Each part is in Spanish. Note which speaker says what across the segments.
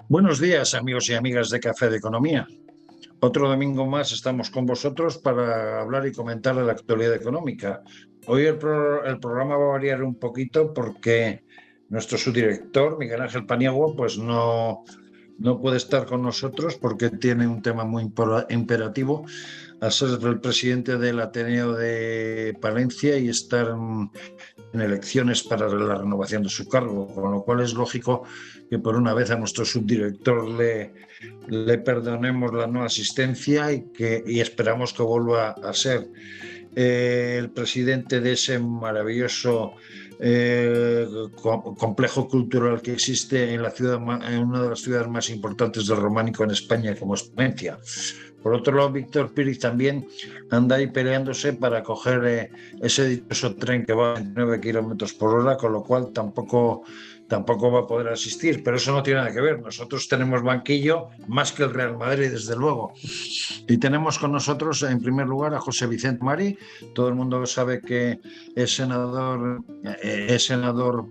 Speaker 1: Buenos días, amigos y amigas de Café de Economía. Otro domingo más estamos con vosotros para hablar y comentar de la actualidad económica. Hoy el programa va a variar un poquito porque nuestro subdirector, Miguel Ángel Paniagua, pues no puede estar con nosotros porque tiene un tema muy imperativo al ser el presidente del Ateneo de Palencia y estar en elecciones para la renovación de su cargo, con lo cual es lógico que por una vez a nuestro subdirector le perdonemos la no asistencia y esperamos que vuelva a ser el presidente de ese maravilloso complejo cultural que existe en la ciudad, en una de las ciudades más importantes del románico en España, como es Valencia. Por otro lado, Víctor Pérez también anda ahí peleándose para coger ese dichoso tren que va a 9 kilómetros por hora, con lo cual tampoco va a poder asistir. Pero eso no tiene nada que ver. Nosotros tenemos banquillo más que el Real Madrid, desde luego. Y tenemos con nosotros, en primer lugar, a José Vicente Mari. Todo el mundo sabe que es senador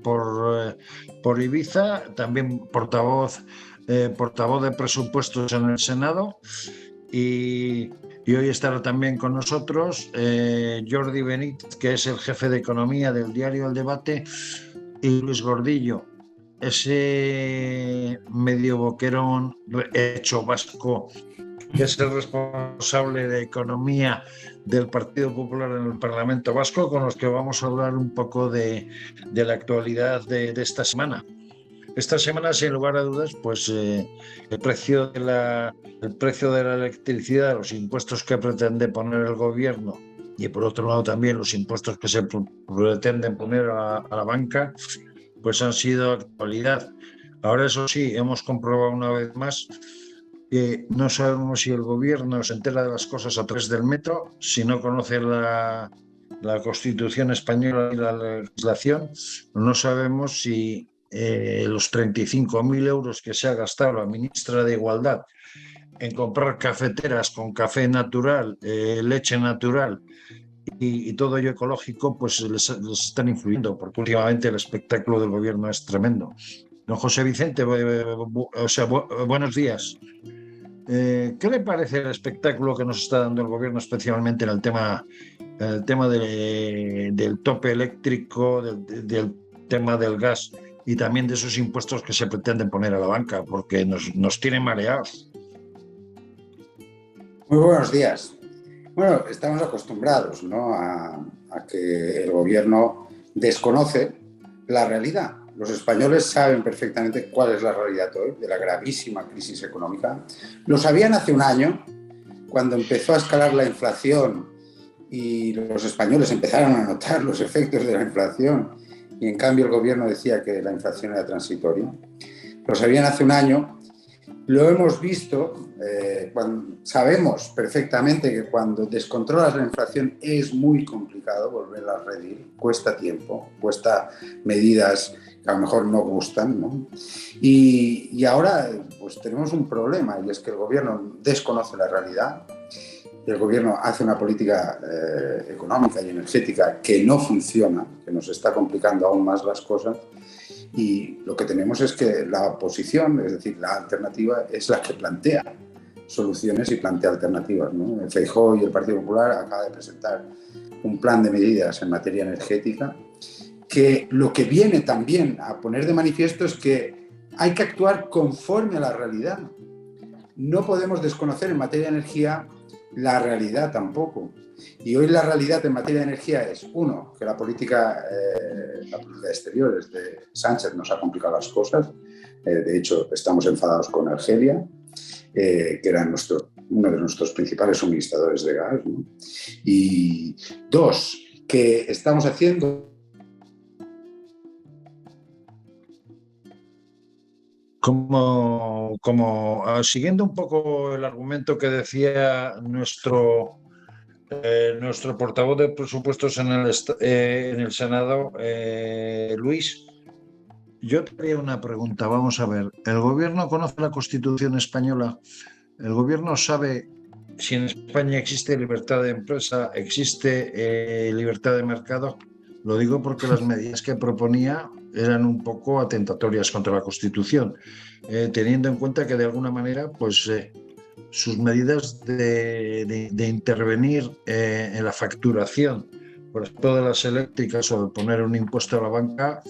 Speaker 1: por Ibiza, también portavoz de presupuestos en el Senado. Y hoy estará también con nosotros Jordi Benítez, que es el jefe de economía del diario El Debate, y Luis Gordillo, ese medio boquerón hecho vasco, que es el responsable de economía del Partido Popular en el Parlamento Vasco, con los que vamos a hablar un poco de la actualidad de esta semana. Esta semana, sin lugar a dudas, pues el precio de la electricidad, los impuestos que pretende poner el gobierno y por otro lado también los impuestos que se pretenden poner a la banca, pues han sido actualidad. Ahora, eso sí, hemos comprobado una vez más que no sabemos si el gobierno se entera de las cosas a través del metro, si no conoce la Constitución española y la legislación, no sabemos si los 35.000 euros que se ha gastado la ministra de Igualdad en comprar cafeteras con café natural, leche natural y todo ello ecológico, pues les están influyendo, porque últimamente el espectáculo del gobierno es tremendo. Don José Vicente, buenos días. ¿Qué le parece el espectáculo que nos está dando el gobierno, especialmente en el tema del tope eléctrico, del tema del gas y también de esos impuestos que se pretenden poner a la banca? Porque nos tienen mareados.
Speaker 2: Muy buenos días. Bueno, estamos acostumbrados, ¿no?, a que el gobierno desconoce la realidad. Los españoles saben perfectamente cuál es la realidad hoy de la gravísima crisis económica. Lo sabían hace un año, cuando empezó a escalar la inflación y los españoles empezaron a notar los efectos de la inflación y en cambio el gobierno decía que la inflación era transitoria. Lo sabían hace un año. Lo hemos visto, sabemos perfectamente que cuando descontrolas la inflación es muy complicado volverla a redir, cuesta tiempo, cuesta medidas que a lo mejor no gustan, ¿no? Y ahora pues tenemos un problema, y es que el gobierno desconoce la realidad, el gobierno hace una política económica y energética que no funciona, que nos está complicando aún más las cosas. Y lo que tenemos es que la oposición, es decir, la alternativa, es la que plantea soluciones y plantea alternativas, ¿no? El Feijóo y el Partido Popular acaba de presentar un plan de medidas en materia energética que lo que viene también a poner de manifiesto es que hay que actuar conforme a la realidad. No podemos desconocer en materia de energía la realidad tampoco. Y hoy la realidad en materia de energía es, uno, que la política de exteriores de Sánchez nos ha complicado las cosas. De hecho, estamos enfadados con Argelia, que era uno de nuestros principales suministradores de gas, ¿no? Y dos, que estamos haciendo...
Speaker 1: Siguiendo un poco el argumento que decía nuestro portavoz de presupuestos en el Senado, Luis, yo te haría una pregunta. Vamos a ver, ¿el gobierno conoce la Constitución española? ¿El gobierno sabe si en España existe libertad de empresa, existe libertad de mercado? Lo digo porque las medidas que proponía eran un poco atentatorias contra la Constitución, teniendo en cuenta que de alguna manera, pues sus medidas de intervenir en la facturación, por ejemplo, de las eléctricas o de poner un impuesto a la banca,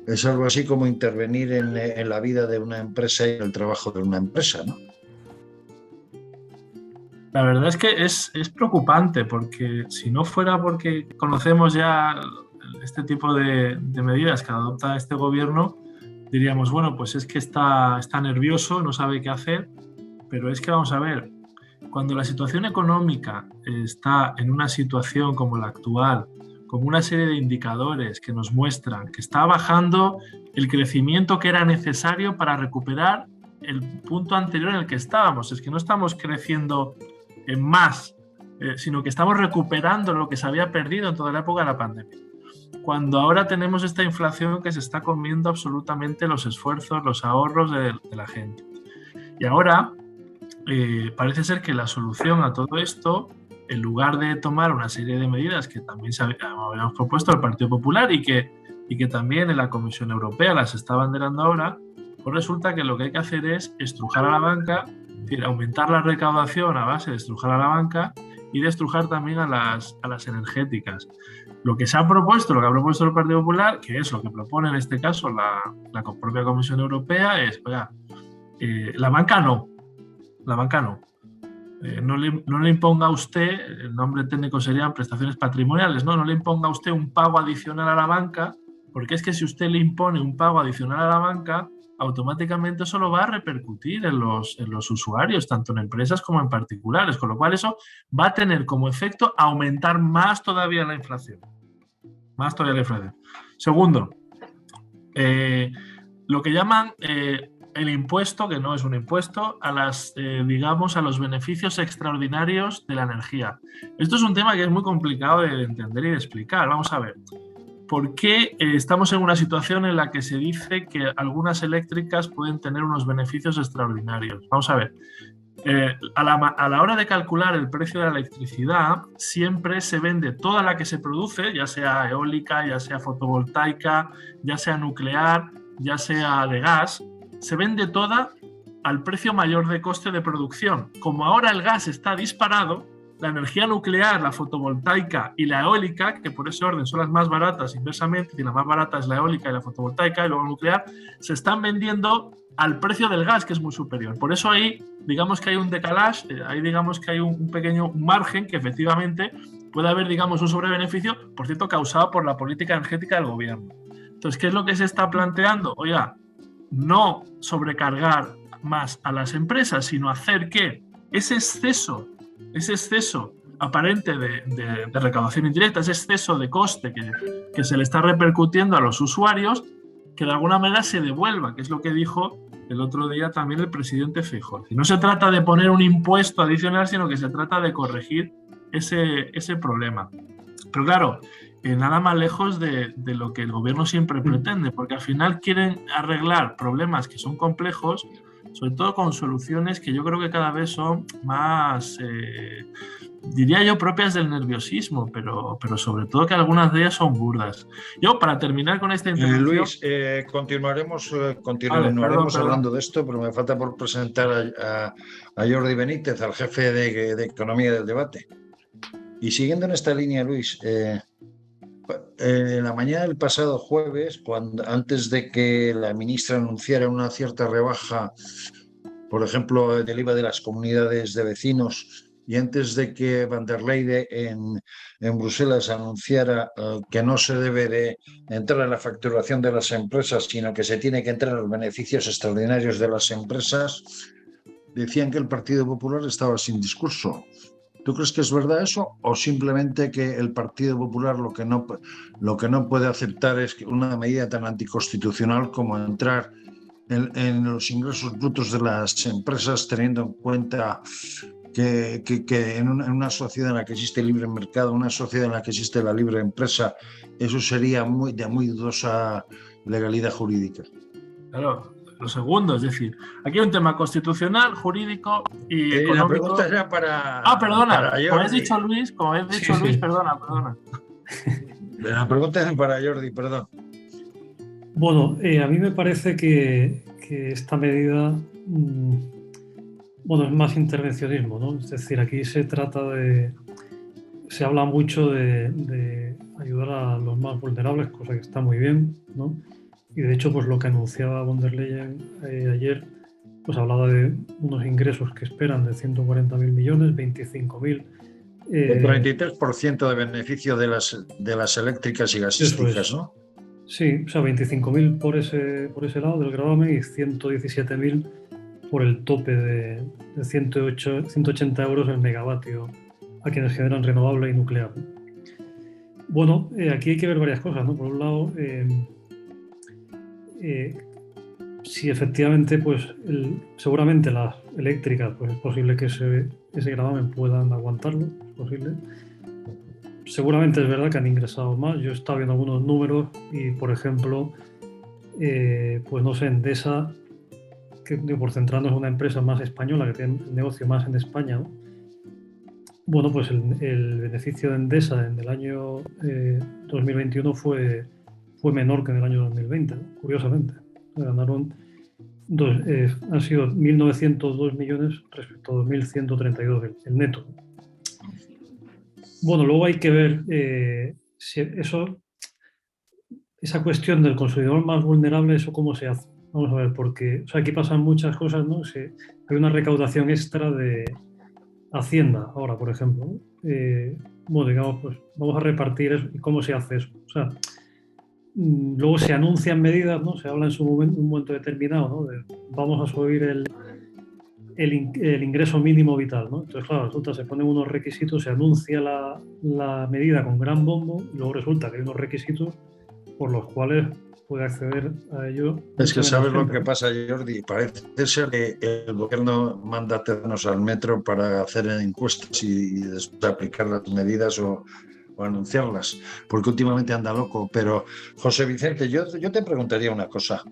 Speaker 1: es algo así como intervenir en la vida de una empresa y en el trabajo de una empresa, ¿no?
Speaker 3: La verdad es que es preocupante, porque si no fuera porque conocemos ya este tipo de medidas que adopta este gobierno, diríamos, bueno, pues es que está nervioso, no sabe qué hacer, pero es que vamos a ver, cuando la situación económica está en una situación como la actual, con una serie de indicadores que nos muestran que está bajando el crecimiento que era necesario para recuperar el punto anterior en el que estábamos, es que no estamos creciendo en más, sino que estamos recuperando lo que se había perdido en toda la época de la pandemia. Cuando ahora tenemos esta inflación que se está comiendo absolutamente los esfuerzos, los ahorros de la gente. Y ahora parece ser que la solución a todo esto, en lugar de tomar una serie de medidas que también habíamos propuesto al Partido Popular y que también en la Comisión Europea las está abanderando ahora, pues resulta que lo que hay que hacer es estrujar a la banca, es decir, aumentar la recaudación a base de estrujar a la banca y de estrujar también a las energéticas. Lo que se ha propuesto, lo que ha propuesto el Partido Popular, que es lo que propone en este caso la propia Comisión Europea, es, oiga, la banca no. No le imponga usted, el nombre técnico serían prestaciones patrimoniales, no le imponga usted un pago adicional a la banca, porque es que si usted le impone un pago adicional a la banca, automáticamente eso lo va a repercutir en los usuarios, tanto en empresas como en particulares, con lo cual eso va a tener como efecto aumentar más todavía la inflación. Segundo, lo que llaman el impuesto, que no es un impuesto, a los beneficios extraordinarios de la energía. Esto es un tema que es muy complicado de entender y de explicar. Vamos a ver. ¿Por qué estamos en una situación en la que se dice que algunas eléctricas pueden tener unos beneficios extraordinarios? Vamos a ver. A la hora de calcular el precio de la electricidad, siempre se vende toda la que se produce, ya sea eólica, ya sea fotovoltaica, ya sea nuclear, ya sea de gas, se vende toda al precio mayor de coste de producción. Como ahora el gas está disparado, la energía nuclear, la fotovoltaica y la eólica, que por ese orden son las más baratas inversamente, y la más barata es la eólica y la fotovoltaica, y luego el nuclear, se están vendiendo al precio del gas, que es muy superior. Por eso ahí, digamos que hay un decalage, ahí digamos que hay un pequeño margen que efectivamente puede haber, digamos, un sobrebeneficio, por cierto, causado por la política energética del gobierno. Entonces, ¿qué es lo que se está planteando? Oiga, no sobrecargar más a las empresas, sino hacer que ese exceso aparente de recaudación indirecta, ese exceso de coste que se le está repercutiendo a los usuarios, que de alguna manera se devuelva, que es lo que dijo el otro día también el presidente Feijóo. No se trata de poner un impuesto adicional, sino que se trata de corregir ese problema. Pero claro, nada más lejos de lo que el gobierno siempre pretende, porque al final quieren arreglar problemas que son complejos, sobre todo con soluciones que yo creo que cada vez son más, diría yo, propias del nerviosismo, pero sobre todo que algunas de ellas son burdas. Yo, para terminar con esta intervención...
Speaker 1: Luis, continuaremos hablando de esto, pero me falta por presentar a Jordi Benítez, al jefe de Economía del Debate. Y siguiendo en esta línea, Luis, en la mañana del pasado jueves, antes de que la ministra anunciara una cierta rebaja, por ejemplo, del IVA de las comunidades de vecinos, y antes de que Van der Leyen en Bruselas anunciara que no se debe de entrar en la facturación de las empresas, sino que se tiene que entrar en los beneficios extraordinarios de las empresas, decían que el Partido Popular estaba sin discurso. ¿Tú crees que es verdad eso, o simplemente que el Partido Popular lo que no puede aceptar es una medida tan anticonstitucional como entrar en los ingresos brutos de las empresas, teniendo en cuenta que en una sociedad en la que existe el libre mercado, una sociedad en la que existe la libre empresa, eso sería de muy dudosa legalidad jurídica?
Speaker 3: Claro. Lo segundo, es decir, aquí hay un tema constitucional, jurídico y económico.
Speaker 1: La pregunta era para...
Speaker 3: perdona,
Speaker 1: para
Speaker 3: como habéis dicho Luis, perdona.
Speaker 1: La pregunta es para Jordi, perdón.
Speaker 4: Bueno, a mí me parece que esta medida, bueno, es más intervencionismo, ¿no? Es decir, aquí se habla mucho de ayudar a los más vulnerables, cosa que está muy bien, ¿no? Y de hecho, pues lo que anunciaba von der Leyen ayer, pues hablaba de unos ingresos que esperan de 140.000 millones, 25.000.
Speaker 1: El 33% de beneficio de las eléctricas y gasísticas, ¿no?
Speaker 4: Sí, o sea, 25.000 por ese lado del gravamen y 117.000 por el tope de 180 euros el megavatio a quienes generan renovable y nuclear. Bueno, aquí hay que ver varias cosas, ¿no? Por un lado, si efectivamente, pues seguramente las eléctricas, pues es posible que ese gravamen puedan aguantarlo, es posible. Seguramente es verdad que han ingresado más. Yo he estado viendo algunos números y, por ejemplo, pues no sé, Endesa, que por centrarnos en una empresa más española que tiene el negocio más en España, ¿no? Bueno, pues el beneficio de Endesa en el año 2021 fue menor que en el año 2020, ¿no? Curiosamente. Ganaron han sido 1.902 millones respecto a 2.132 el neto. Bueno, luego hay que ver si esa cuestión del consumidor más vulnerable, eso cómo se hace. Vamos a ver, porque aquí pasan muchas cosas, ¿no? Hay una recaudación extra de Hacienda ahora, por ejemplo, ¿no? Bueno, digamos, pues vamos a repartir eso. ¿Y cómo se hace eso? O sea, luego se anuncian medidas, ¿no? Se habla en un momento determinado, ¿no? Vamos a subir el ingreso mínimo vital, ¿no? Entonces, claro, resulta, se ponen unos requisitos, se anuncia la medida con gran bombo y luego resulta que hay unos requisitos por los cuales puede acceder a ello.
Speaker 1: Es que sabes lo que pasa, Jordi. Parece ser que el gobierno manda terrenos al metro para hacer encuestas y después aplicar las medidas o anunciarlas, porque últimamente anda loco. Pero, José Vicente, yo te preguntaría una cosa.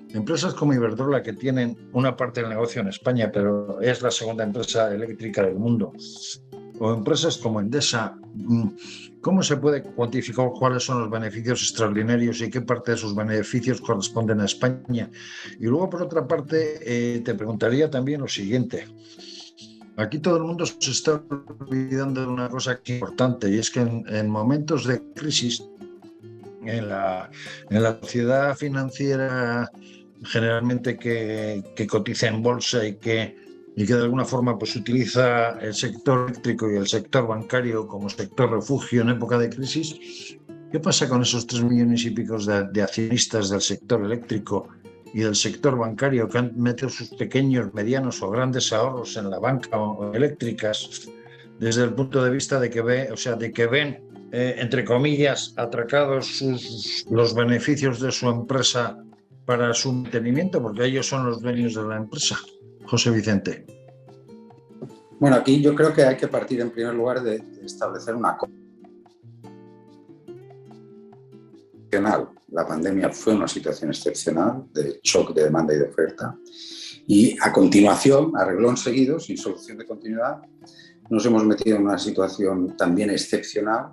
Speaker 1: Empresas como Iberdrola, que tienen una parte del negocio en España, pero es la segunda empresa eléctrica del mundo, o empresas como Endesa, ¿cómo se puede cuantificar cuáles son los beneficios extraordinarios y qué parte de sus beneficios corresponden a España? Y luego, por otra parte, te preguntaría también lo siguiente. Aquí todo el mundo se está olvidando de una cosa que es importante, y es que en momentos de crisis, en la sociedad financiera generalmente que cotiza en bolsa y que de alguna forma pues utiliza el sector eléctrico y el sector bancario como sector refugio en época de crisis, ¿qué pasa con esos 3 millones y pico de accionistas del sector eléctrico y del sector bancario que han metido sus pequeños, medianos o grandes ahorros en la banca o eléctricas desde el punto de vista de que ven entre comillas, atracados los beneficios de su empresa para su mantenimiento, porque ellos son los dueños de la empresa? José Vicente.
Speaker 2: Bueno, aquí yo creo que hay que partir en primer lugar de establecer una cosa. La pandemia fue una situación excepcional de shock de demanda y de oferta, y a continuación, a reglón seguido, sin solución de continuidad, nos hemos metido en una situación también excepcional,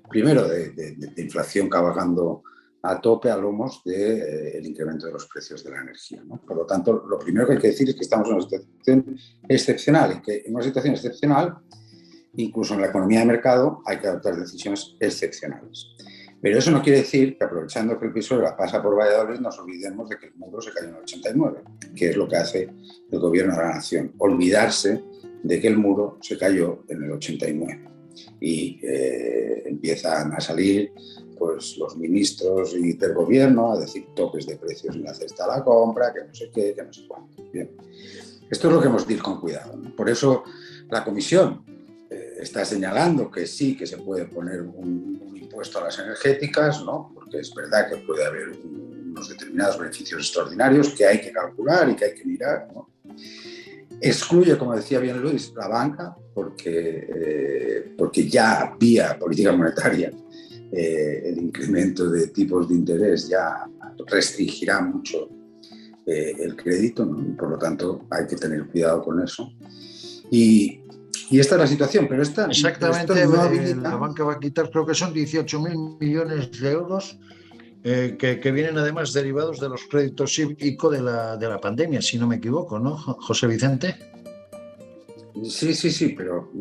Speaker 2: primero de inflación cabalgando a tope a lomos del incremento de los precios de la energía, ¿no? Por lo tanto, lo primero que hay que decir es que estamos en una situación excepcional, y que en una situación excepcional, incluso en la economía de mercado, hay que adoptar decisiones excepcionales. Pero eso no quiere decir que, aprovechando que el Pisuerga pasa por Valladolid, nos olvidemos de que el muro se cayó en el 89, que es lo que hace el gobierno de la nación, olvidarse de que el muro se cayó en el 89. Y empiezan a salir pues, los ministros del gobierno a decir topes de precios en la cesta de la compra, que no sé qué, que no sé cuánto. Bien. Esto es lo que hemos de ir con cuidado, ¿no? Por eso la Comisión está señalando que sí, que se puede poner un impuesto a las energéticas, ¿no? Porque es verdad que puede haber unos determinados beneficios extraordinarios que hay que calcular y que hay que mirar, ¿no? Excluye, como decía bien Luis, la banca, porque ya vía política monetaria el incremento de tipos de interés ya restringirá mucho el crédito, ¿no? Y por lo tanto hay que tener cuidado con eso. Y Y esta es la situación, pero
Speaker 1: Exactamente,
Speaker 2: esto no
Speaker 1: la
Speaker 2: habilita...
Speaker 1: banca va a quitar, creo que son 18.000 millones de euros que vienen además derivados de los créditos ICO de la pandemia, si no me equivoco, ¿no, José Vicente?
Speaker 2: Sí, pero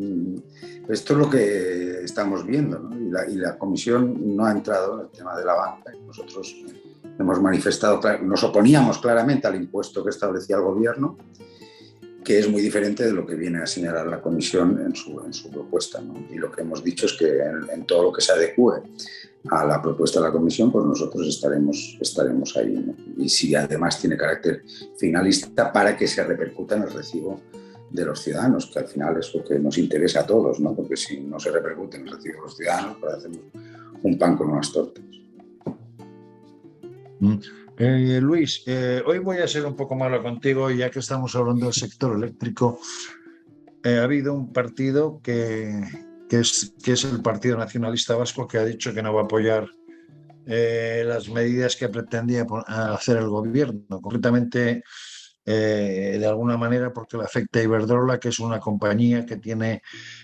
Speaker 2: esto es lo que estamos viendo, ¿no? Y la comisión no ha entrado en el tema de la banca. Nosotros hemos manifestado, nos oponíamos claramente al impuesto que establecía el gobierno, que es muy diferente de lo que viene a señalar la comisión en su propuesta, ¿no? Y lo que hemos dicho es que en todo lo que se adecue a la propuesta de la comisión, pues nosotros estaremos ahí, ¿no? Y si además tiene carácter finalista, para que se repercuta en el recibo de los ciudadanos, que al final es lo que nos interesa a todos, ¿no? Porque si no se repercute en el recibo de los ciudadanos, pues hacemos un pan con unas tortas.
Speaker 1: Luis, hoy voy a ser un poco malo contigo, ya que estamos hablando del sector eléctrico. Ha habido un partido que es el Partido Nacionalista Vasco, que ha dicho que no va a apoyar las medidas que pretendía hacer el gobierno, concretamente de alguna manera porque le afecta a Iberdrola, que es una compañía que tiene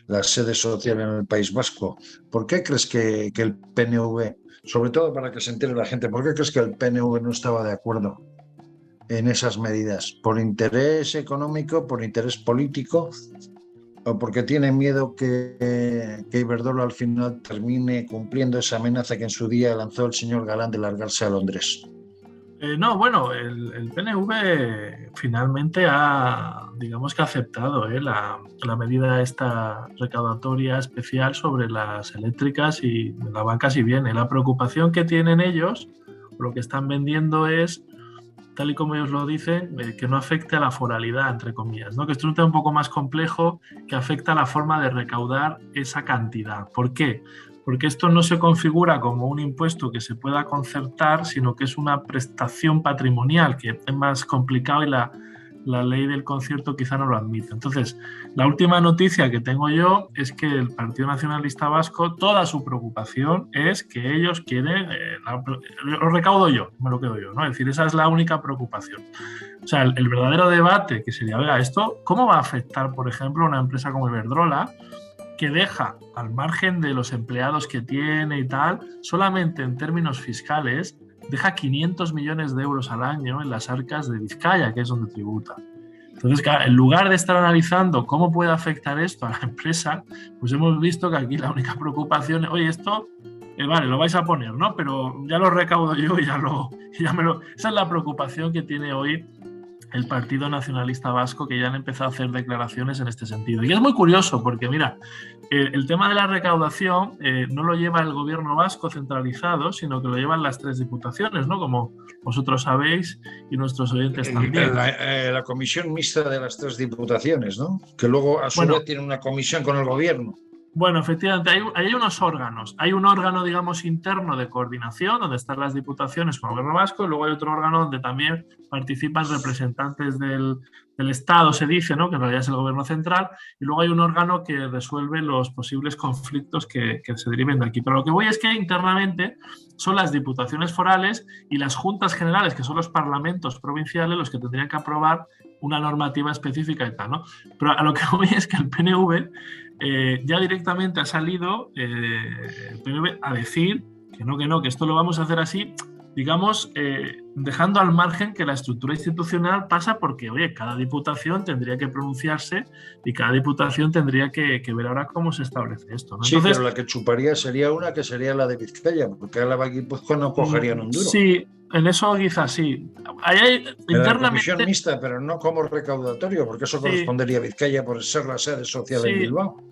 Speaker 1: la sede social en el País Vasco. ¿Por qué crees que el PNV, sobre todo para que se entere la gente, por qué crees que el PNV no estaba de acuerdo en esas medidas? ¿Por interés económico, por interés político o porque tiene miedo que Iberdrola al final termine cumpliendo esa amenaza que en su día lanzó el señor Galán de largarse a Londres?
Speaker 3: No, bueno, el PNV finalmente digamos que ha aceptado la medida esta recaudatoria especial sobre las eléctricas y la banca si viene. La preocupación que tienen ellos, lo que están vendiendo es, tal y como ellos lo dicen, que no afecte a la foralidad, entre comillas, ¿no? Que esto es un tema un poco más complejo que afecta a la forma de recaudar esa cantidad. ¿Por qué? Porque esto no se configura como un impuesto que se pueda concertar, sino que es una prestación patrimonial, que es más complicado y la ley del concierto quizá no lo admite. Entonces, la última noticia que tengo yo es que el Partido Nacionalista Vasco, toda su preocupación es que ellos quieren, lo recaudo yo, me lo quedo yo, ¿no? Es decir, esa es la única preocupación. O sea, el verdadero debate que sería, oiga, esto, ¿cómo va a afectar, por ejemplo, a una empresa como Iberdrola, que deja, al margen de los empleados que tiene y tal, solamente en términos fiscales, deja 500 millones de euros al año en las arcas de Vizcaya, que es donde tributa? Entonces, claro, en lugar de estar analizando cómo puede afectar esto a la empresa, pues hemos visto que aquí la única preocupación es, oye, esto, vale, lo vais a poner, ¿no? Pero ya lo recaudo yo y Esa es la preocupación que tiene hoy el Partido Nacionalista Vasco, que ya han empezado a hacer declaraciones en este sentido. Y es muy curioso porque, mira, el tema de la recaudación no lo lleva el gobierno vasco centralizado, sino que lo llevan las 3 diputaciones, ¿no? Como vosotros sabéis y nuestros oyentes también.
Speaker 1: La comisión mixta de las 3 diputaciones, ¿no? Que luego a su vez tiene una comisión con el gobierno.
Speaker 3: Bueno, efectivamente, hay unos órganos. Hay un órgano, digamos, interno de coordinación, donde están las diputaciones con el gobierno vasco, y luego hay otro órgano donde también participan representantes del Estado, se dice, ¿no? Que en realidad es el gobierno central, y luego hay un órgano que resuelve los posibles conflictos que se deriven de aquí. Pero lo que voy es que internamente son las diputaciones forales y las juntas generales, que son los parlamentos provinciales, los que tendrían que aprobar una normativa específica y tal, ¿no? Pero a lo que voy es que el PNV ya directamente ha salido el PNV a decir que esto lo vamos a hacer así, digamos, dejando al margen que la estructura institucional pasa porque, oye, cada diputación tendría que pronunciarse y cada diputación tendría que ver ahora cómo se establece esto, ¿no?
Speaker 1: Sí, entonces, pero la que chuparía sería una que sería la de Vizcaya, porque Álava y Guipúzcoa no cogerían un duro.
Speaker 3: Sí, en eso quizás sí. Hay
Speaker 1: internamente... La comisión mixta, pero no como recaudatorio, porque eso correspondería a Vizcaya por ser la sede social en Bilbao.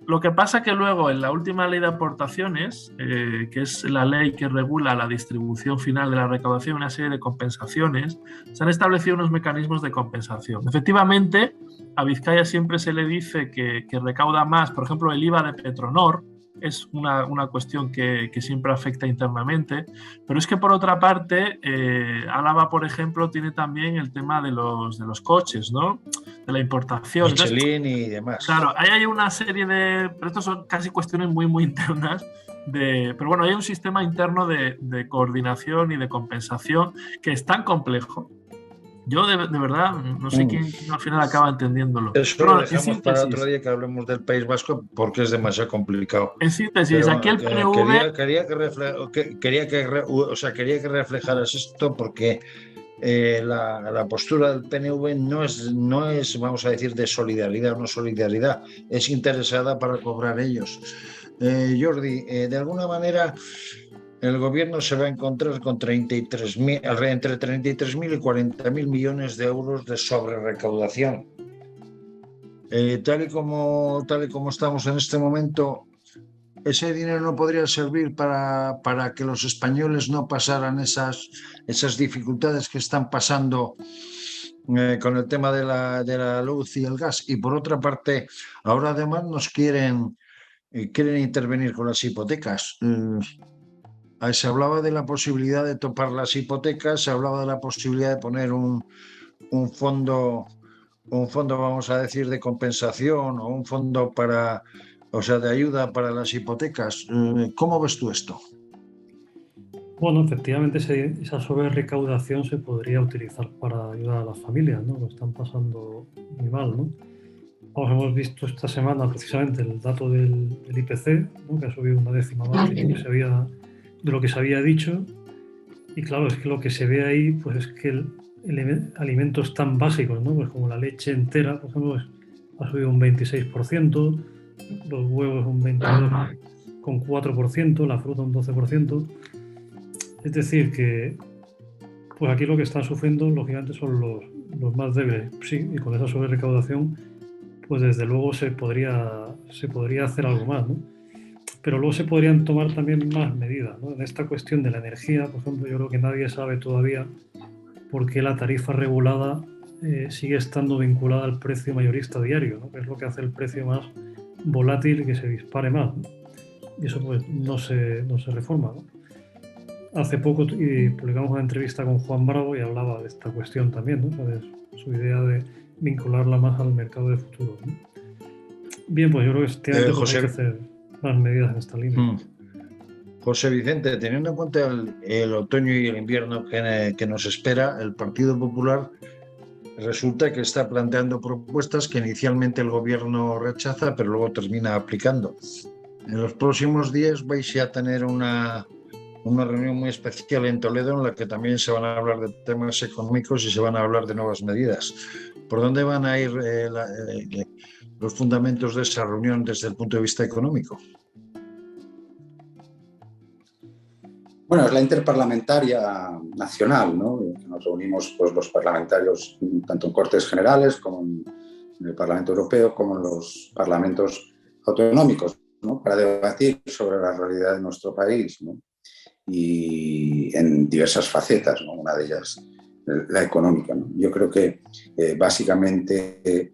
Speaker 3: Lo que pasa que luego en la última ley de aportaciones, que es la ley que regula la distribución final de la recaudación, una serie de compensaciones, se han establecido unos mecanismos de compensación. Efectivamente, a Vizcaya siempre se le dice que recauda más, por ejemplo, el IVA de Petronor, es una cuestión que siempre afecta internamente, pero es que por otra parte Álava, por ejemplo, tiene también el tema de los coches, ¿no? De la importación.
Speaker 1: Michelin y demás.
Speaker 3: Claro, ahí hay una serie de... Pero estos son casi cuestiones muy, muy internas. Pero bueno, hay un sistema interno de coordinación y de compensación que es tan complejo. Yo de verdad no sé quién al final acaba entendiéndolo.
Speaker 1: Eso
Speaker 3: Bueno,
Speaker 1: lo dejamos para otro día que hablemos del País Vasco porque es demasiado complicado.
Speaker 3: En síntesis,
Speaker 1: Pero
Speaker 3: aquí el PNV...
Speaker 1: quería que reflejaras esto porque la postura del PNV no es, vamos a decir, de solidaridad o no solidaridad, es interesada para cobrar ellos. Jordi, de alguna manera el gobierno se va a encontrar con entre 33.000 y 40.000 millones de euros de sobrerecaudación. Tal y como estamos en este momento, ese dinero no podría servir para que los españoles no pasaran esas dificultades que están pasando con el tema de la luz y el gas. Y por otra parte, ahora además nos quieren intervenir con las hipotecas. Se hablaba de la posibilidad de topar las hipotecas, se hablaba de la posibilidad de poner un fondo, vamos a decir, de compensación o un fondo de ayuda para las hipotecas. ¿Cómo ves tú esto?
Speaker 4: Bueno, efectivamente esa sobrerecaudación se podría utilizar para ayudar a las familias, ¿no? Lo están pasando muy mal, ¿no? Hemos visto esta semana precisamente el dato del IPC, ¿no? Que ha subido una décima más de lo que se había dicho. Y claro, es que lo que se ve ahí pues es que alimentos tan básicos, ¿no? Pues como la leche entera, por ejemplo, ha subido un 26%, los huevos un 22,4%, la fruta un 12%. Es decir, que pues aquí lo que están sufriendo, lógicamente, son los más débiles. Sí, y con esa sobrerecaudación, pues desde luego se podría hacer algo más, ¿no? Pero luego se podrían tomar también más medidas, ¿no? En esta cuestión de la energía, por ejemplo, yo creo que nadie sabe todavía por qué la tarifa regulada sigue estando vinculada al precio mayorista diario, ¿no? Que es lo que hace el precio más volátil y que se dispare más, ¿no? Y eso pues no se reforma, ¿no? Hace poco publicamos una entrevista con Juan Bravo y hablaba de esta cuestión también, ¿no? De su idea de vincularla más al mercado de futuro, ¿no? Bien, pues yo creo que efectivamente hay que hacer más medidas en esta línea.
Speaker 1: José Vicente, teniendo en cuenta el otoño y el invierno que nos espera, el Partido Popular resulta que está planteando propuestas que inicialmente el gobierno rechaza, pero luego termina aplicando. En los próximos días vais a tener una reunión muy especial en Toledo en la que también se van a hablar de temas económicos y se van a hablar de nuevas medidas. ¿Por dónde van a ir los fundamentos de esa reunión desde el punto de vista económico?
Speaker 2: Bueno, es la interparlamentaria nacional, ¿no? Nos reunimos pues, los parlamentarios tanto en Cortes Generales como en el Parlamento Europeo como en los parlamentos autonómicos, ¿no? Para debatir sobre la realidad de nuestro país, ¿no? Y en diversas facetas, ¿no? Una de ellas la económica, ¿no? Yo creo que básicamente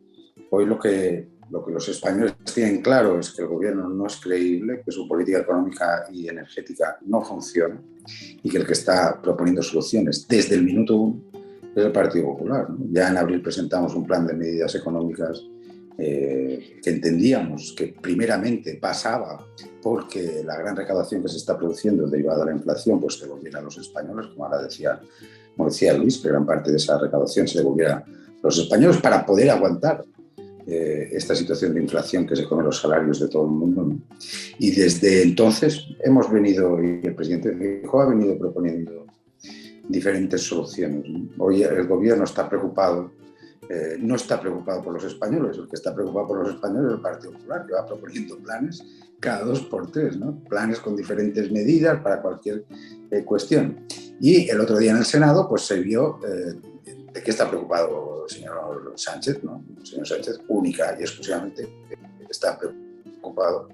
Speaker 2: hoy lo que los españoles tienen claro es que el gobierno no es creíble, que su política económica y energética no funciona y que el que está proponiendo soluciones desde el minuto 1 es el Partido Popular, ¿no? Ya en abril presentamos un plan de medidas económicas que entendíamos que primeramente pasaba porque la gran recaudación que se está produciendo derivada de la inflación pues devolviera a los españoles, como decía Luis, que gran parte de esa recaudación se devolviera a los españoles para poder aguantar esta situación de inflación que se come los salarios de todo el mundo, ¿no? Y desde entonces hemos venido, y el presidente Feijóo ha venido proponiendo diferentes soluciones, ¿no? Hoy el gobierno está preocupado, no está preocupado por los españoles, el que está preocupado por los españoles es el Partido Popular, que va proponiendo planes cada 2 por 3, ¿no? Planes con diferentes medidas para cualquier cuestión. Y el otro día en el Senado pues se vio de qué está preocupado el señor Sánchez, ¿no? El señor Sánchez única y exclusivamente está preocupado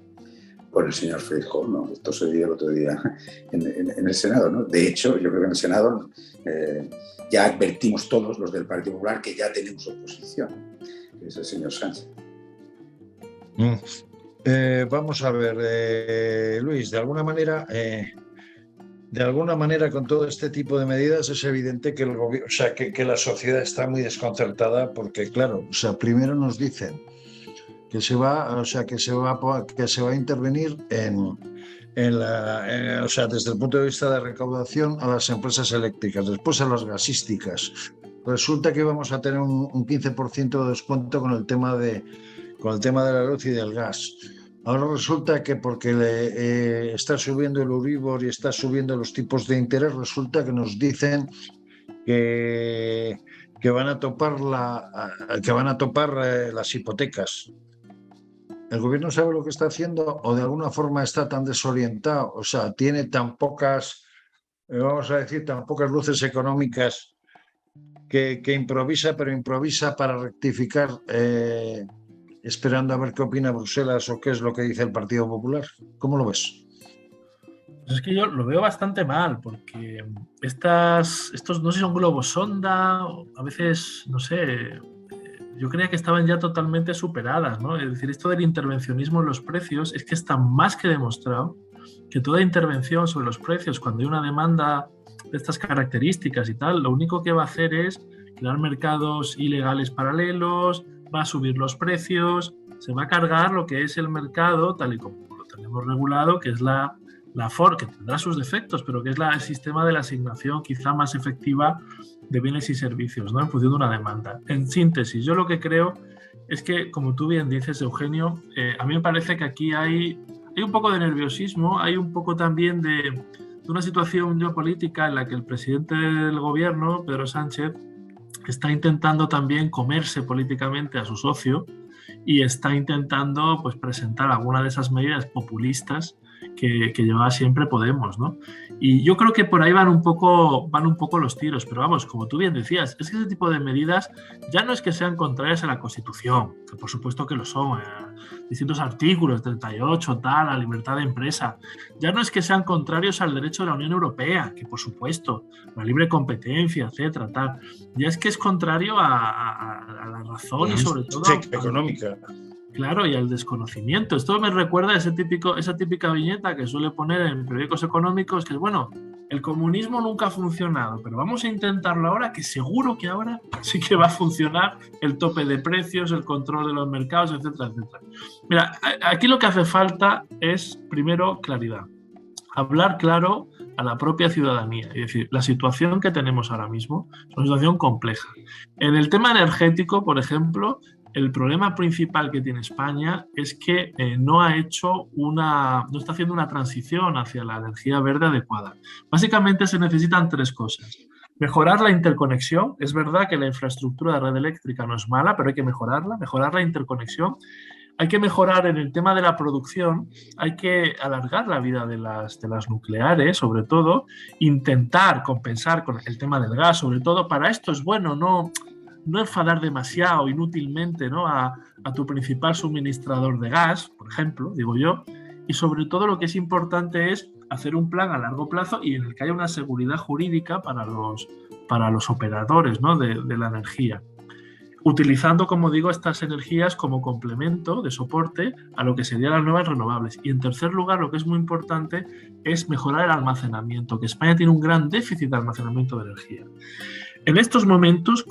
Speaker 2: por el señor Feijóo, ¿no? Esto se vio el otro día en el Senado, ¿no? De hecho, yo creo que en el Senado ya advertimos todos los del Partido Popular que ya tenemos oposición, que es el señor Sánchez.
Speaker 1: Vamos a ver, Luis, de alguna manera con todo este tipo de medidas es evidente que el gobierno, que la sociedad está muy desconcertada porque, claro, primero nos dicen que se va a intervenir desde el punto de vista de recaudación a las empresas eléctricas, después a las gasísticas, resulta que vamos a tener un 15% de descuento con el tema de la luz y del gas. Ahora resulta que porque está subiendo el Euribor y está subiendo los tipos de interés, resulta que nos dicen que van a topar las hipotecas. ¿El gobierno sabe lo que está haciendo o de alguna forma está tan desorientado? O sea, tiene tan pocas, vamos a decir, tan pocas luces económicas que improvisa, pero improvisa para rectificar, esperando a ver qué opina Bruselas o qué es lo que dice el Partido Popular. ¿Cómo lo ves?
Speaker 3: Pues es que yo lo veo bastante mal, porque estos no sé si son globos sonda, o a veces, no sé, yo creía que estaban ya totalmente superadas, ¿no? Es decir, esto del intervencionismo en los precios es que está más que demostrado que toda intervención sobre los precios, cuando hay una demanda de estas características y tal, lo único que va a hacer es crear mercados ilegales paralelos, va a subir los precios, se va a cargar lo que es el mercado tal y como lo tenemos regulado, que es la FOR, que tendrá sus defectos, pero que es el sistema de la asignación quizá más efectiva de bienes y servicios, ¿no? En función de una demanda. En síntesis, yo lo que creo es que, como tú bien dices, Eugenio, a mí me parece que aquí hay un poco de nerviosismo, hay un poco también de una situación geopolítica en la que el presidente del gobierno, Pedro Sánchez, está intentando también comerse políticamente a su socio y está intentando, pues, presentar alguna de esas medidas populistas que lleva siempre Podemos, ¿no? Y yo creo que por ahí van un poco los tiros, pero vamos, como tú bien decías, es que ese tipo de medidas ya no es que sean contrarias a la Constitución, que por supuesto que lo son, distintos artículos, 38, tal, la libertad de empresa, ya no es que sean contrarios al derecho de la Unión Europea, que por supuesto, la libre competencia, etcétera, tal, ya es que es contrario a la razón y sobre todo
Speaker 1: económica.
Speaker 3: Claro, y al desconocimiento. Esto me recuerda a esa típica viñeta que suele poner en periódicos económicos, que es, bueno, el comunismo nunca ha funcionado, pero vamos a intentarlo ahora, que seguro que ahora sí que va a funcionar el tope de precios, el control de los mercados, etcétera, etcétera. Mira, aquí lo que hace falta es, primero, claridad. Hablar claro a la propia ciudadanía. Es decir, la situación que tenemos ahora mismo es una situación compleja. En el tema energético, por ejemplo, el problema principal que tiene España es que no está haciendo una transición hacia la energía verde adecuada. Básicamente se necesitan tres cosas. Mejorar la interconexión. Es verdad que la infraestructura de red eléctrica no es mala, pero hay que mejorarla. Mejorar la interconexión. Hay que mejorar en el tema de la producción, hay que alargar la vida de las nucleares, sobre todo, intentar compensar con el tema del gas, sobre todo. Para esto es bueno no enfadar demasiado inútilmente, ¿no? a tu principal suministrador de gas, por ejemplo, digo yo, y sobre todo lo que es importante es hacer un plan a largo plazo y en el que haya una seguridad jurídica para los operadores, ¿no? de la energía, utilizando, como digo, estas energías como complemento de soporte a lo que serían las nuevas renovables. Y en tercer lugar, lo que es muy importante es mejorar el almacenamiento, que España tiene un gran déficit de almacenamiento de energía. En estos momentos,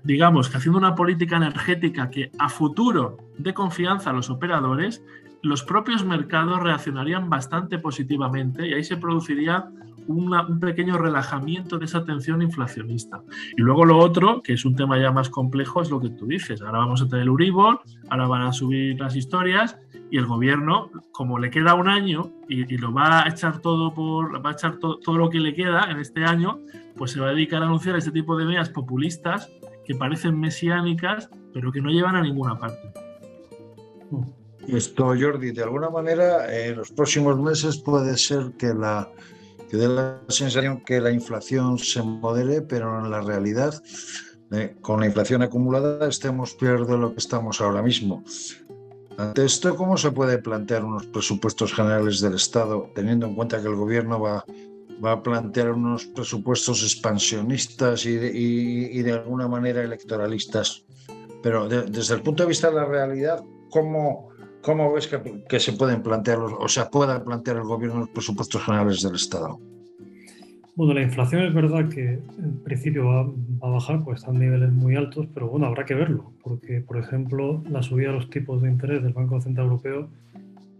Speaker 3: digamos que haciendo una política energética que a futuro dé confianza a los operadores, los propios mercados reaccionarían bastante positivamente y ahí se produciría un pequeño relajamiento de esa tensión inflacionista. Y luego lo otro, que es un tema ya más complejo, es lo que tú dices. Ahora vamos a tener el Euribor, ahora van a subir las historias y el gobierno, como le queda un año y lo va a echar todo todo lo que le queda en este año, pues se va a dedicar a anunciar este tipo de medidas populistas que parecen mesiánicas, pero que no llevan a ninguna parte.
Speaker 1: Esto, Jordi, de alguna manera, en los próximos meses puede ser que dé la sensación que la inflación se modere, pero en la realidad, con la inflación acumulada, estemos peor de lo que estamos ahora mismo. Ante esto, ¿cómo se puede plantear unos presupuestos generales del Estado, teniendo en cuenta que el gobierno va a plantear unos presupuestos expansionistas y de alguna manera electoralistas? Pero desde el punto de vista de la realidad, ¿cómo ves que se pueden plantear, pueda plantear el gobierno los presupuestos generales del Estado?
Speaker 4: Bueno, la inflación es verdad que en principio va a bajar, pues están niveles muy altos, pero bueno, habrá que verlo, porque, por ejemplo, la subida de los tipos de interés del Banco Central Europeo,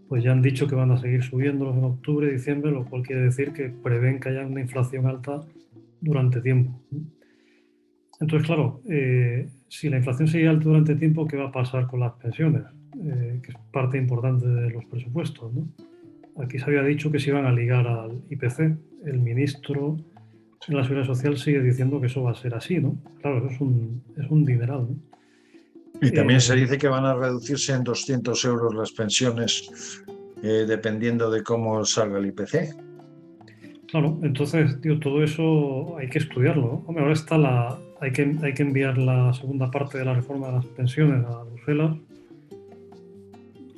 Speaker 4: pues ya han dicho que van a seguir subiéndolos en octubre, diciembre, lo cual quiere decir que prevén que haya una inflación alta durante tiempo. Entonces, claro, si la inflación sigue alta durante tiempo, ¿qué va a pasar con las pensiones? Que es parte importante de los presupuestos, ¿no? Aquí se había dicho que se iban a ligar al IPC. El ministro en la Seguridad Social sigue diciendo que eso va a ser así, ¿no? Claro, eso es un dineral, ¿no?
Speaker 1: Y también se dice que van a reducirse en 200 euros las pensiones, dependiendo de cómo salga el IPC.
Speaker 4: Claro, entonces, tío, todo eso hay que estudiarlo, ¿no? Hombre, ahora está hay que enviar la segunda parte de la reforma de las pensiones a Bruselas.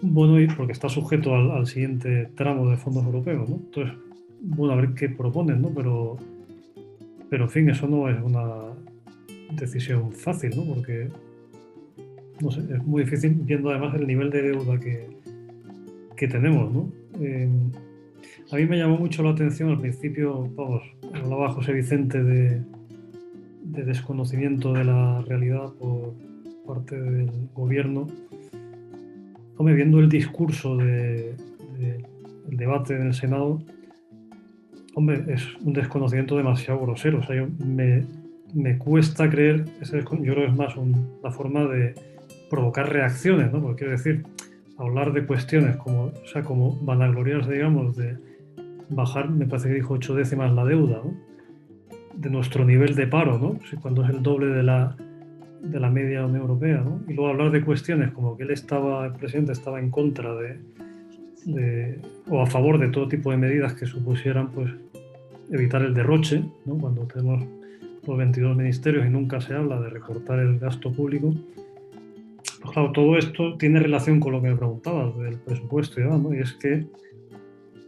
Speaker 4: Bueno, porque está sujeto al siguiente tramo de fondos europeos, ¿no? Entonces, bueno, a ver qué proponen, ¿no? Pero en fin, eso no es una decisión fácil, ¿no? Porque, no sé, es muy difícil viendo además el nivel de deuda que tenemos, ¿no? A mí me llamó mucho la atención al principio, vamos, hablaba José Vicente de desconocimiento de la realidad por parte del gobierno. Hombre, viendo el discurso del debate en el Senado, hombre, es un desconocimiento demasiado grosero. O sea, me cuesta creer, yo creo que es más una forma de provocar reacciones, ¿no? Porque quiero decir, hablar de cuestiones como vanagloriarse, digamos, de bajar, me parece que dijo 8 décimas la deuda, ¿no? De nuestro nivel de paro, ¿no? Cuando es el doble de la media Unión Europea, ¿no? Y luego hablar de cuestiones como que el presidente estaba en contra o a favor de todo tipo de medidas que supusieran, pues, evitar el derroche, ¿no? Cuando tenemos los 22 ministerios y nunca se habla de recortar el gasto público. Pues claro, todo esto tiene relación con lo que me preguntabas del presupuesto y demás, ¿no? Y es que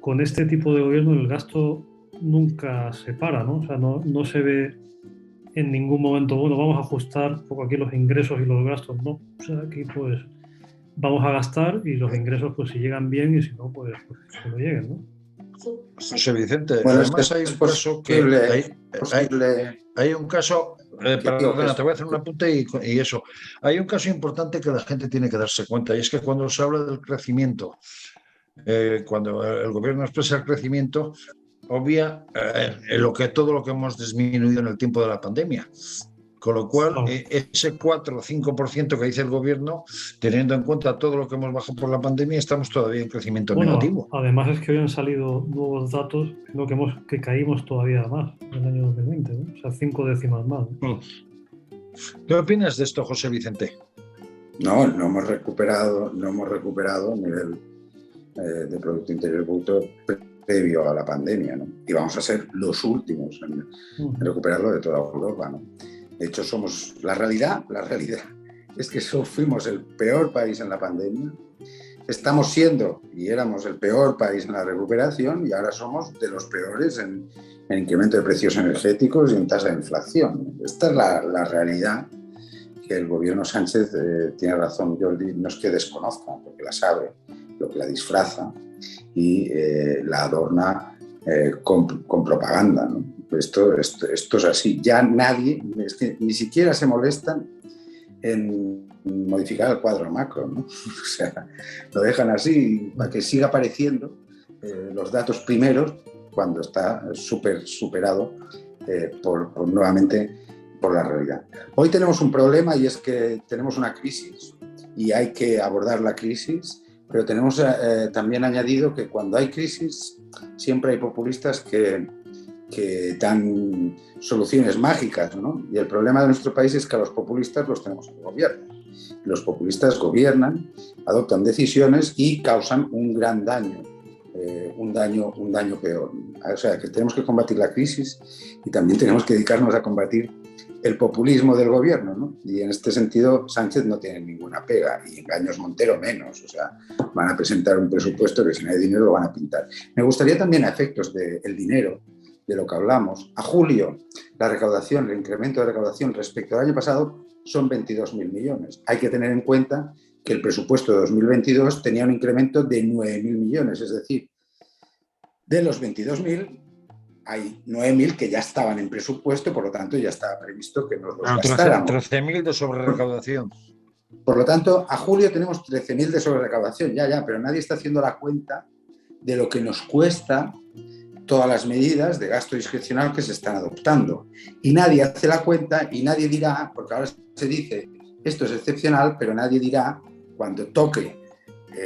Speaker 4: con este tipo de gobierno el gasto nunca se para, ¿no? O sea, no se ve en ningún momento, bueno, vamos a ajustar un poco aquí los ingresos y los gastos, no. O sea, aquí pues vamos a gastar y los ingresos pues si llegan bien y si no, pues que no lleguen, ¿no?
Speaker 1: José Vicente,
Speaker 2: Bueno,
Speaker 1: además hay un caso hay un caso, perdona, te voy a hacer un apunte y eso. Hay un caso importante que la gente tiene que darse cuenta, y es que cuando se habla del crecimiento, cuando el gobierno expresa el crecimiento, obvia todo lo que hemos disminuido en el tiempo de la pandemia. Con lo cual, ese 4 o 5% que dice el gobierno, teniendo en cuenta todo lo que hemos bajado por la pandemia, estamos todavía en crecimiento negativo.
Speaker 4: Además es que hoy han salido nuevos datos que caímos todavía más en el año 2020, ¿no? O sea, 5 décimas más.
Speaker 1: ¿Qué opinas de esto, José Vicente?
Speaker 2: No hemos recuperado el nivel de Producto Interior Bruto previo a la pandemia, ¿no? Y vamos a ser los últimos en recuperarlo de toda Europa, ¿no? De hecho, la realidad es que fuimos el peor país en la pandemia, estamos siendo y éramos el peor país en la recuperación y ahora somos de los peores en incremento de precios energéticos y en tasa de inflación. Esta es la realidad que el gobierno Sánchez, tiene razón Jordi, no es que desconozca, porque la sabe, lo que la disfraza y la adorna con propaganda, ¿no? Esto es así. Ya nadie, es que ni siquiera se molestan en modificar el cuadro macro, ¿no? O sea, lo dejan así para que siga apareciendo los datos primeros cuando está superado nuevamente por la realidad. Hoy tenemos un problema y es que tenemos una crisis y hay que abordar la crisis, pero tenemos también añadido que cuando hay crisis siempre hay populistas que dan soluciones mágicas, ¿no? Y el problema de nuestro país es que a los populistas los tenemos en el gobierno. Los populistas gobiernan, adoptan decisiones y causan un gran daño, un daño peor. O sea, que tenemos que combatir la crisis y también tenemos que dedicarnos a combatir el populismo del gobierno, ¿no? Y en este sentido Sánchez no tiene ninguna pega y Engaños Montero menos. O sea, van a presentar un presupuesto que si no hay dinero lo van a pintar. Me gustaría también, a efectos del dinero, de lo que hablamos, a julio el incremento de recaudación respecto al año pasado son 22.000 millones. Hay que tener en cuenta que el presupuesto de 2022 tenía un incremento de 9.000 millones, es decir, de los 22.000 hay 9.000 que ya estaban en presupuesto, por lo tanto ya estaba previsto que nos los gastáramos.
Speaker 1: 13.000 de sobrerecaudación.
Speaker 2: Por lo tanto, a julio tenemos 13.000 de sobrerecaudación, ya, pero nadie está haciendo la cuenta de lo que nos cuesta todas las medidas de gasto discrecional que se están adoptando. Y nadie hace la cuenta y nadie dirá, porque ahora se dice esto es excepcional, pero nadie dirá cuando toque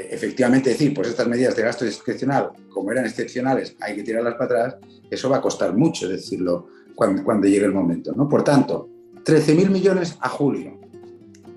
Speaker 2: efectivamente decir, pues estas medidas de gasto discrecional, como eran excepcionales, hay que tirarlas para atrás. Eso va a costar mucho decirlo cuando llegue el momento, ¿no? Por tanto, 13.000 millones a julio.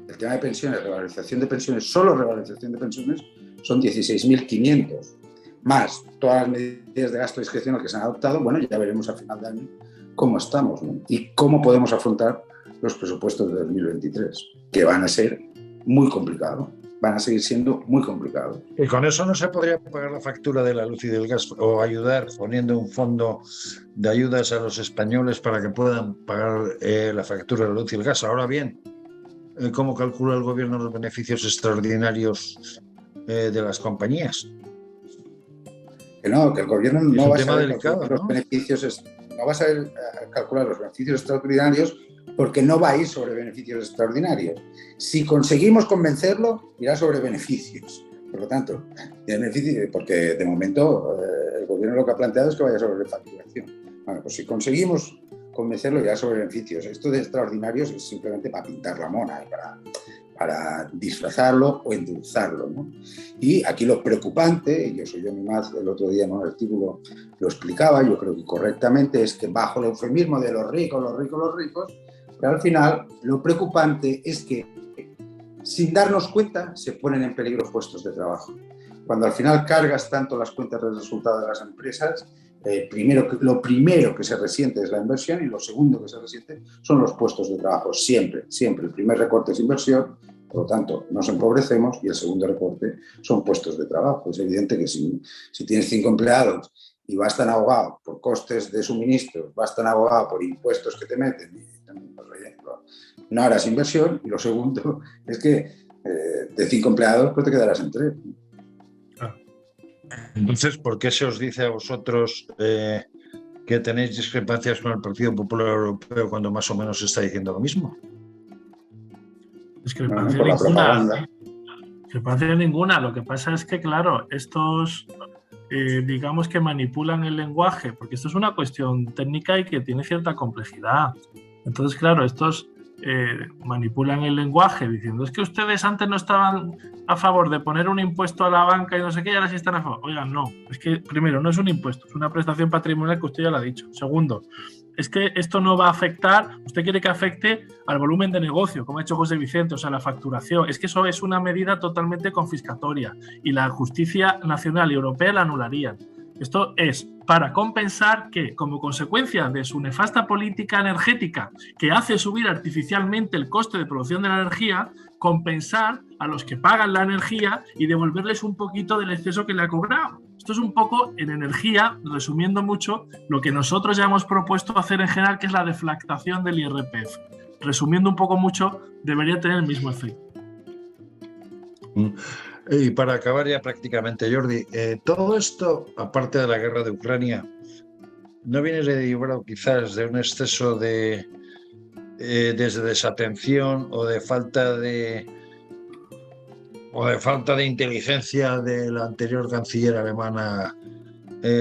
Speaker 2: El tema de pensiones, revalorización de pensiones, solo revalorización de pensiones, son 16.500. Más todas las medidas de gasto discrecional que se han adoptado, bueno, ya veremos a final de año cómo estamos, ¿no? Y cómo podemos afrontar los presupuestos de 2023, que van a ser muy complicados. Van a seguir siendo muy complicados.
Speaker 1: Y con eso no se podría pagar la factura de la luz y del gas o ayudar poniendo un fondo de ayudas a los españoles para que puedan pagar la factura de la luz y el gas. Ahora bien, ¿cómo calcula el gobierno los beneficios extraordinarios de las compañías?
Speaker 2: Que no, que el gobierno no va a saber
Speaker 1: delicado,
Speaker 2: los beneficios, no va a saber calcular los beneficios extraordinarios, porque no va a ir sobre beneficios extraordinarios. Si conseguimos convencerlo, irá sobre beneficios. Por lo tanto, porque de momento el gobierno lo que ha planteado es que vaya sobre facturación. Bueno, pues si conseguimos convencerlo, irá sobre beneficios. Esto de extraordinarios es simplemente para pintar la mona y para disfrazarlo o endulzarlo, ¿no? Y aquí lo preocupante, y eso yo más el otro día en un artículo lo explicaba, yo creo que correctamente, es que bajo el eufemismo de los ricos, pero al final lo preocupante es que sin darnos cuenta se ponen en peligro puestos de trabajo. Cuando al final cargas tanto las cuentas del resultado de las empresas, lo primero que se resiente es la inversión y lo segundo que se resiente son los puestos de trabajo. Siempre. El primer recorte es inversión, por lo tanto nos empobrecemos, y el segundo recorte son puestos de trabajo. Es evidente que si tienes 5 empleados y vas tan ahogado por costes de suministros, vas tan ahogado por impuestos que te meten, no harás inversión, y lo segundo es que de 5 empleados pues te quedarás en 3.
Speaker 1: Entonces, ¿por qué se os dice a vosotros que tenéis discrepancias con el Partido Popular Europeo cuando más o menos está diciendo lo mismo?
Speaker 3: Discrepancia ninguna. Lo que pasa es que, claro, estos digamos que manipulan el lenguaje, porque esto es una cuestión técnica y que tiene cierta complejidad. Entonces, claro, estos manipulan el lenguaje diciendo es que ustedes antes no estaban a favor de poner un impuesto a la banca y no sé qué, y ahora sí están a favor. Oigan, no, es que primero no es un impuesto, es una prestación patrimonial que usted ya lo ha dicho. Segundo, es que esto no va a afectar, usted quiere que afecte al volumen de negocio, como ha hecho José Vicente, o sea, la facturación. Es que eso es una medida totalmente confiscatoria y la justicia nacional y europea la anularían. Esto es para compensar que, como consecuencia de su nefasta política energética que hace subir artificialmente el coste de producción de la energía, compensar a los que pagan la energía y devolverles un poquito del exceso que le ha cobrado. Esto es un poco, en energía, resumiendo mucho, lo que nosotros ya hemos propuesto hacer en general, que es la deflactación del IRPF. Resumiendo un poco mucho, debería tener el mismo efecto.
Speaker 1: Y para acabar ya prácticamente, Jordi, todo esto, aparte de la guerra de Ucrania, ¿no viene derivado quizás de un exceso de desatención o de falta de inteligencia de la anterior canciller alemana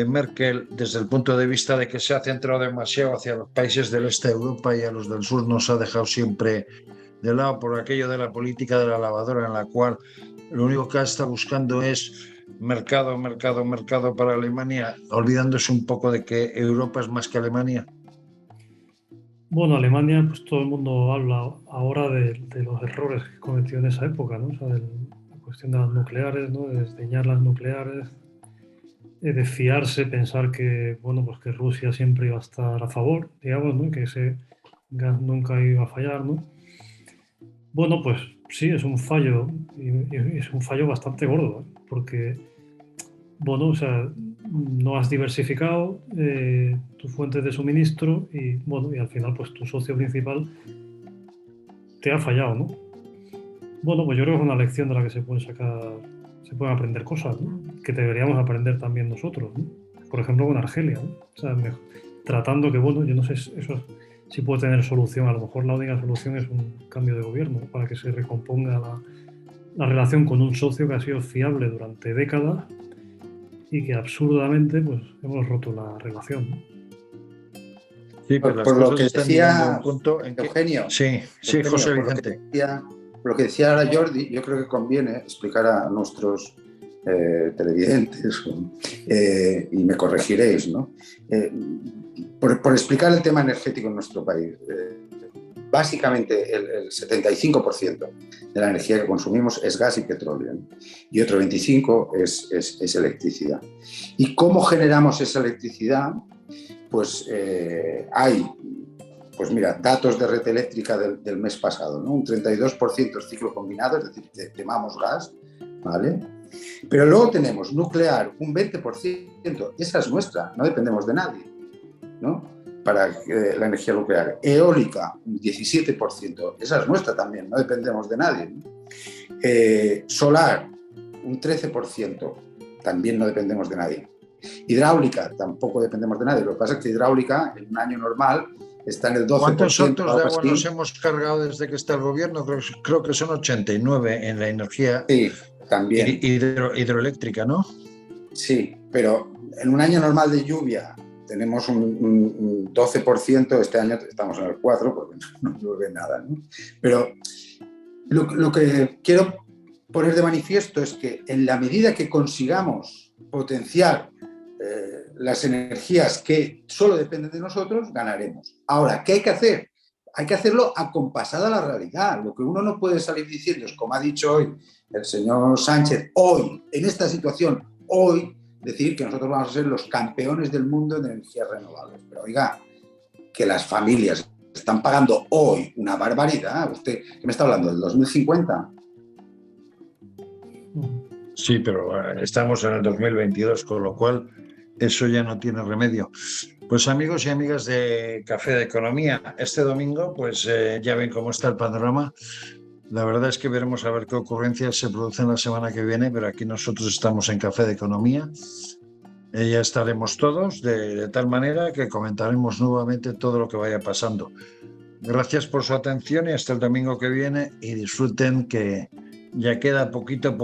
Speaker 1: Merkel, desde el punto de vista de que se ha centrado demasiado hacia los países del este de Europa y a los del sur nos ha dejado siempre de lado por aquello de la política de la lavadora, en la cual lo único que está buscando es mercado para Alemania, olvidándose un poco de que Europa es más que Alemania?
Speaker 4: Bueno, Alemania, pues todo el mundo habla ahora de los errores que cometió en esa época, ¿no? O sea, la cuestión de las nucleares, ¿no? De desdeñar las nucleares, de fiarse, pensar que, bueno, pues que Rusia siempre iba a estar a favor, digamos, ¿no? Que ese gas nunca iba a fallar, ¿no? Bueno, pues sí, es un fallo, y es un fallo bastante gordo, ¿eh? Porque, bueno, o sea, no has diversificado tus fuentes de suministro y, bueno, y al final, pues tu socio principal te ha fallado, ¿no? Bueno, pues yo creo que es una lección de la que se pueden aprender cosas, ¿no? Que deberíamos aprender también nosotros, ¿no? Por ejemplo, con Argelia, ¿no? O sea, tratando que, bueno, yo no sé eso si puede tener solución. A lo mejor la única solución es un cambio de gobierno, ¿no? Para que se recomponga la relación con un socio que ha sido fiable durante décadas y que absurdamente pues hemos roto la relación, ¿no?
Speaker 1: Sí, pero las
Speaker 2: Por lo
Speaker 1: cosas
Speaker 2: que
Speaker 1: están llegando a
Speaker 2: decía
Speaker 1: un punto en que...
Speaker 2: Eugenio,
Speaker 1: Sí, sí,
Speaker 2: Eugenio,
Speaker 1: José
Speaker 2: por
Speaker 1: Vicente.
Speaker 2: lo que decía ahora Jordi, yo creo que conviene explicar a nuestros televidentes, y me corregiréis, ¿no? Por explicar el tema energético en nuestro país. Básicamente el 75% de la energía que consumimos es gas y petróleo, ¿no? Y otro 25% es electricidad. ¿Y cómo generamos esa electricidad? Pues hay, pues mira, datos de red eléctrica del mes pasado, ¿no? Un 32% es ciclo combinado, es decir, quemamos gas, ¿vale? Pero luego tenemos nuclear, un 20%, esa es nuestra, no dependemos de nadie, ¿no? Para la energía nuclear. Eólica, un 17%, esa es nuestra también, no dependemos de nadie, ¿no? Solar, un 13%, también no dependemos de nadie. Hidráulica, tampoco dependemos de nadie. Lo que pasa es que hidráulica, en un año normal, está en el 12%.
Speaker 1: ¿Cuántos saltos de agua
Speaker 2: así.
Speaker 1: nos hemos cargado desde que está el gobierno? Creo que son 89 en la energía
Speaker 2: Sí, también.
Speaker 1: hidroeléctrica, ¿no?
Speaker 2: Sí, pero en un año normal de lluvia tenemos un 12%, este año estamos en el 4% porque no llueve nada, ¿no? Pero lo que quiero poner de manifiesto es que en la medida que consigamos potenciar las energías que solo dependen de nosotros, ganaremos. Ahora, ¿qué hay que hacer? Hay que hacerlo acompasada a la realidad. Lo que uno no puede salir diciendo es, como ha dicho hoy el señor Sánchez, hoy, en esta situación, hoy, decir que nosotros vamos a ser los campeones del mundo de energías renovables. Pero oiga, que las familias están pagando hoy una barbaridad. ¿Usted qué me está hablando? ¿Del 2050?
Speaker 1: Sí, pero estamos en el 2022, con lo cual eso ya no tiene remedio. Pues amigos y amigas de Café de Economía, este domingo pues ya ven cómo está el panorama. La verdad es que veremos a ver qué ocurrencias se producen la semana que viene, pero aquí nosotros estamos en Café de Economía. Ya estaremos todos de tal manera que comentaremos nuevamente todo lo que vaya pasando. Gracias por su atención y hasta el domingo que viene, y disfruten que ya queda poquito,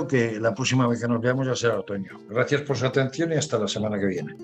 Speaker 1: que la próxima vez que nos veamos ya será otoño. Gracias por su atención y hasta la semana que viene.